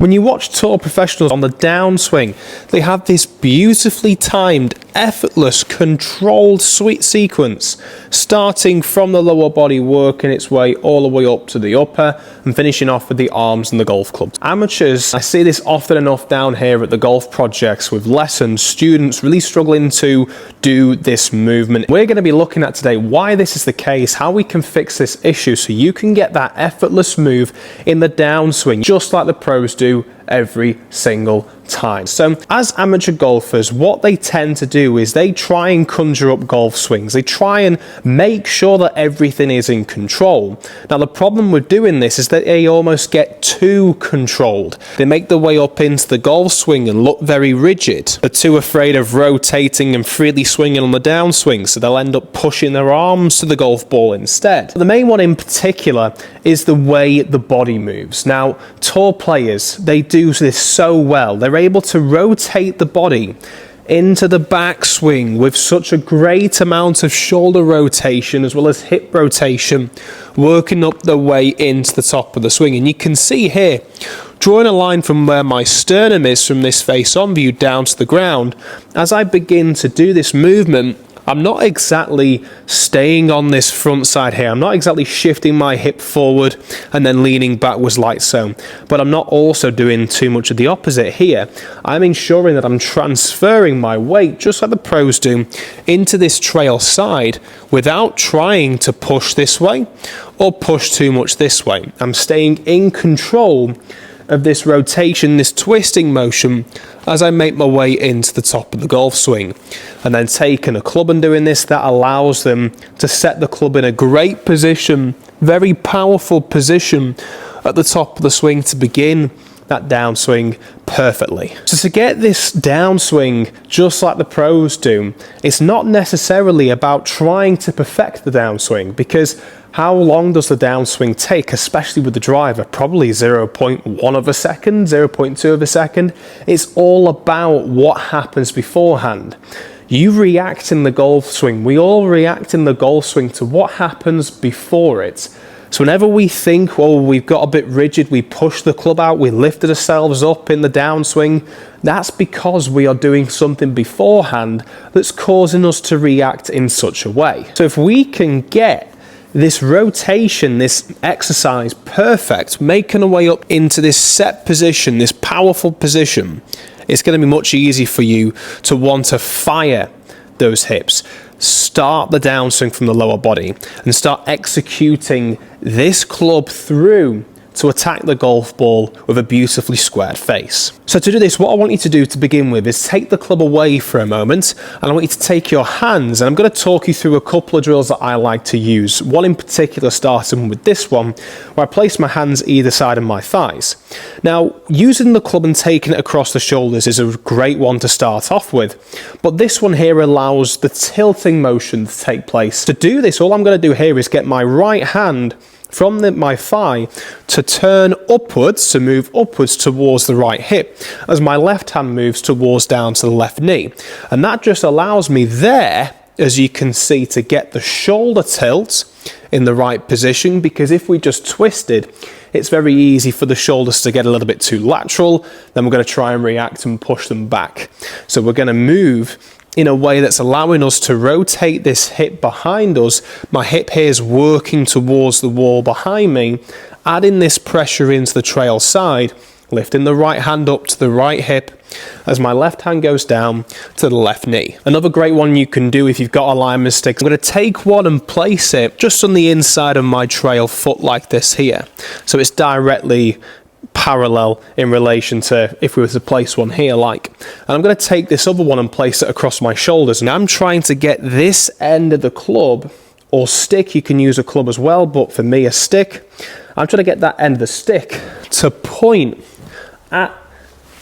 When you watch tour professionals on the downswing, they have this beautifully timed, effortless, controlled sweet sequence, starting from the lower body, working its way all the way up to the upper, and finishing off with the arms and the golf clubs. Amateurs, I see this often enough down here at the golf projects with lessons, students really struggling to do this movement. We're going to be looking at today why this is the case, how we can fix this issue so you can get that effortless move in the downswing, just like the pros do every single time. So as amateur golfers, what they tend to do is they try and conjure up golf swings. They try and make sure that everything is in control. Now the problem with doing this is that they almost get too controlled. They make their way up into the golf swing and look very rigid. They're too afraid of rotating and freely swinging on the downswing, so they'll end up pushing their arms to the golf ball instead. The main one in particular is the way the body moves. Now tour players, they do this so well. They're able to rotate the body into the backswing with such a great amount of shoulder rotation as well as hip rotation, working up their way into the top of the swing. And you can see here, drawing a line from where my sternum is from this face-on view down to the ground, as I begin to do this movement, I'm not exactly staying on this front side here. I'm not exactly shifting my hip forward and then leaning backwards like so. But I'm not also doing too much of the opposite here. I'm ensuring that I'm transferring my weight, just like the pros do, into this trail side without trying to push this way or push too much this way. I'm staying in control of this rotation, this twisting motion, as I make my way into the top of the golf swing. And then taking a club and doing this, that allows them to set the club in a great position, very powerful position at the top of the swing to begin that downswing perfectly. So to get this downswing just like the pros do, it's not necessarily about trying to perfect the downswing, because how long does the downswing take, especially with the driver? Probably 0.1 of a second, 0.2 of a second. It's all about what happens beforehand. You react in the golf swing. We all react in the golf swing to what happens before it. So whenever we think, well, we've got a bit rigid, we push the club out, we lifted ourselves up in the downswing, that's because we are doing something beforehand that's causing us to react in such a way. So if we can get this rotation, this exercise perfect, making our way up into this set position, this powerful position, it's going to be much easier for you to want to fire those hips. Start the downswing from the lower body and start executing this club through to attack the golf ball with a beautifully squared face. So to do this, what I want you to do to begin with is take the club away for a moment, and I want you to take your hands, and I'm going to talk you through a couple of drills that I like to use. One in particular, starting with this one, where I place my hands either side of my thighs. Now, using the club and taking it across the shoulders is a great one to start off with, but this one here allows the tilting motion to take place. To do this, all I'm going to do here is get my right hand from my thigh to turn upwards, to move upwards towards the right hip, as my left hand moves towards down to the left knee. And that just allows me there, as you can see, to get the shoulder tilt in the right position, because if we just twisted, it's very easy for the shoulders to get a little bit too lateral. Then we're going to try and react and push them back. So we're going to move in a way that's allowing us to rotate this hip behind us. My hip here is working towards the wall behind me, adding this pressure into the trail side, lifting the right hand up to the right hip as my left hand goes down to the left knee. Another great one you can do if you've got alignment sticks, I'm going to take one and place it just on the inside of my trail foot like this here. So it's directly parallel in relation to if we were to place one here like. And I'm going to take this other one and place it across my shoulders, and I'm trying to get this end of the club, or stick, you can use a club as well, but for me a stick, I'm trying to get that end of the stick to point at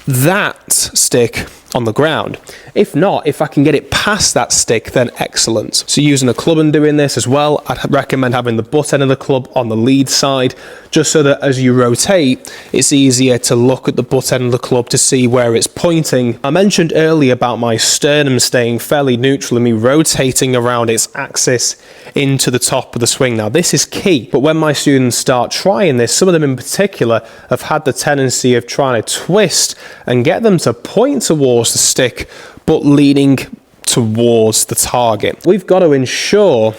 that stick on the ground. If not, if I can get it past that stick, then excellent. So using a club and doing this as well, I'd recommend having the butt end of the club on the lead side, just so that as you rotate, it's easier to look at the butt end of the club to see where it's pointing. I mentioned earlier about my sternum staying fairly neutral and me rotating around its axis into the top of the swing. Now this is key, but when my students start trying this, some of them in particular have had the tendency of trying to twist and get them to point towards the stick but leaning towards the target. We've got to ensure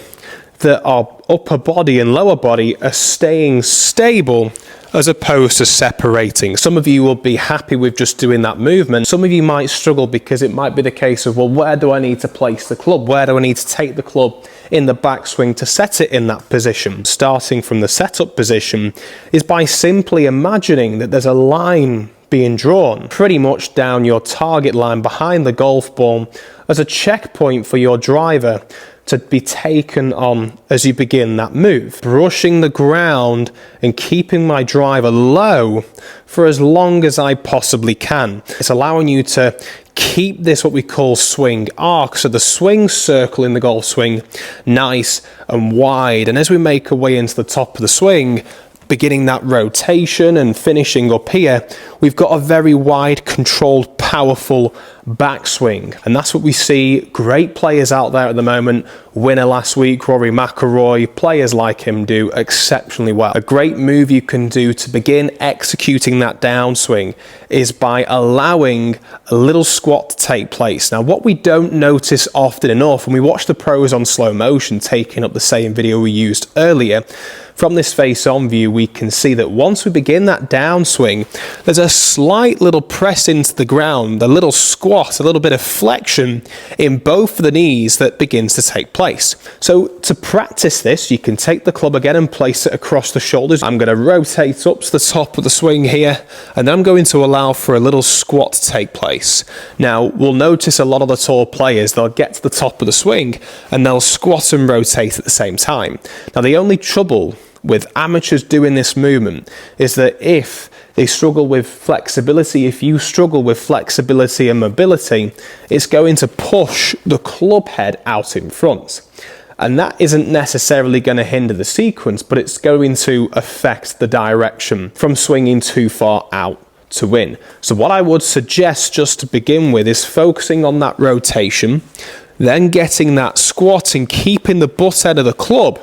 that our upper body and lower body are staying stable as opposed to separating. Some of you will be happy with just doing that movement. Some of you might struggle because it might be the case of, well, where do I need to place the club? Where do I need to take the club in the backswing to set it in that position? Starting from the setup position is by simply imagining that there's a line being drawn pretty much down your target line behind the golf ball as a checkpoint for your driver to be taken on as you begin that move. Brushing the ground and keeping my driver low for as long as I possibly can. It's allowing you to keep this what we call swing arc, so the swing circle in the golf swing nice and wide, and as we make our way into the top of the swing, beginning that rotation and finishing up here, we've got a very wide, controlled, powerful backswing. And that's what we see great players out there at the moment. Winner last week, Rory McIlroy, players like him do exceptionally well. A great move you can do to begin executing that downswing is by allowing a little squat to take place. Now, what we don't notice often enough when we watch the pros on slow motion, taking up the same video we used earlier, from this face-on view, we can see that once we begin that downswing, there's a slight little press into the ground, a little squat, a little bit of flexion in both of the knees that begins to take place. So to practice this, you can take the club again and place it across the shoulders. I'm going to rotate up to the top of the swing here, and then I'm going to allow for a little squat to take place. Now, we'll notice a lot of the tall players, they'll get to the top of the swing and they'll squat and rotate at the same time. Now, the only trouble with amateurs doing this movement is that if they struggle with flexibility, if you struggle with flexibility and mobility, it's going to push the club head out in front. And that isn't necessarily going to hinder the sequence, but it's going to affect the direction from swinging too far out to win. So what I would suggest just to begin with is focusing on that rotation, then getting that squat and keeping the butt end of the club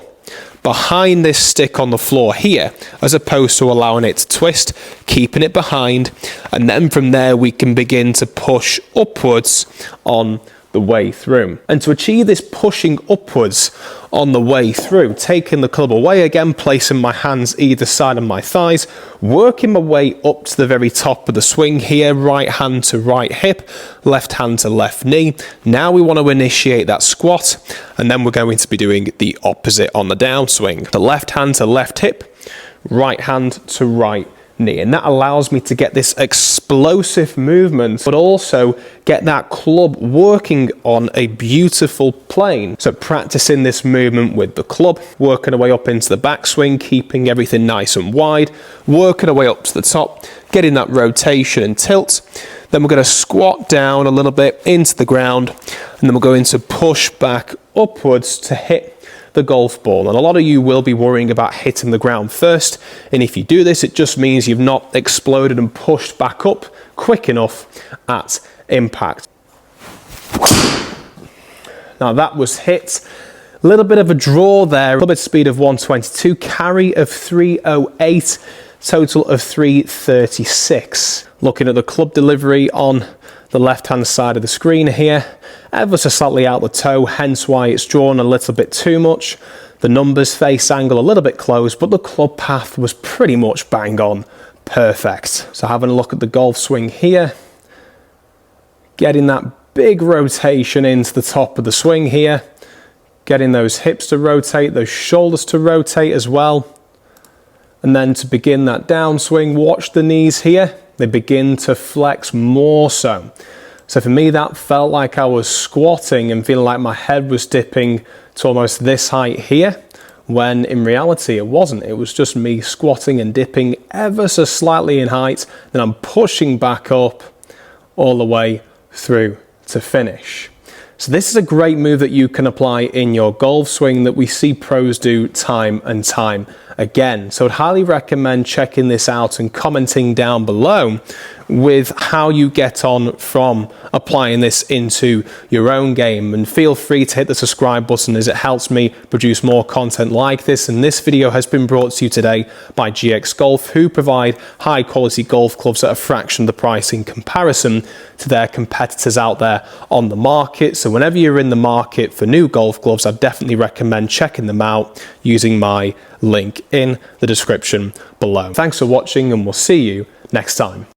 behind this stick on the floor here, as opposed to allowing it to twist, keeping it behind, and then from there we can begin to push upwards on the way through. And to achieve this pushing upwards on the way through, taking the club away again, placing my hands either side of my thighs, working my way up to the very top of the swing here, right hand to right hip, left hand to left knee. Now we want to initiate that squat, and then we're going to be doing the opposite on the downswing. The left hand to left hip, right hand to right knee, and that allows me to get this explosive movement but also get that club working on a beautiful plane. So practicing this movement with the club, working our way up into the backswing, keeping everything nice and wide, working our way up to the top, getting that rotation and tilt. Then we're going to squat down a little bit into the ground, and then we're going to push back upwards to hit the golf ball. And a lot of you will be worrying about hitting the ground first, and if you do this, it just means you've not exploded and pushed back up quick enough at impact. Now that was hit. A little bit of a draw there, club head speed of 122, carry of 308, total of 336. Looking at the club delivery on the left-hand side of the screen here, ever so slightly out the toe, hence why it's drawn a little bit too much. The numbers, face angle a little bit close, but the club path was pretty much bang on perfect. So having a look at the golf swing here, getting that big rotation into the top of the swing here, getting those hips to rotate, those shoulders to rotate as well. And then to begin that downswing, watch the knees here. They begin to flex more so. So for me, that felt like I was squatting and feeling like my head was dipping to almost this height here, when in reality it wasn't. It was just me squatting and dipping ever so slightly in height. Then I'm pushing back up all the way through to finish. So this is a great move that you can apply in your golf swing that we see pros do time and time again. So I'd highly recommend checking this out and commenting down below with how you get on from applying this into your own game, and feel free to hit the subscribe button as it helps me produce more content like this. And this video has been brought to you today by GX Golf, who provide high quality golf clubs at a fraction of the price in comparison to their competitors out there on the market. So whenever you're in the market for new golf gloves, I definitely recommend checking them out using my link in the description below. Thanks for watching, and we'll see you next time.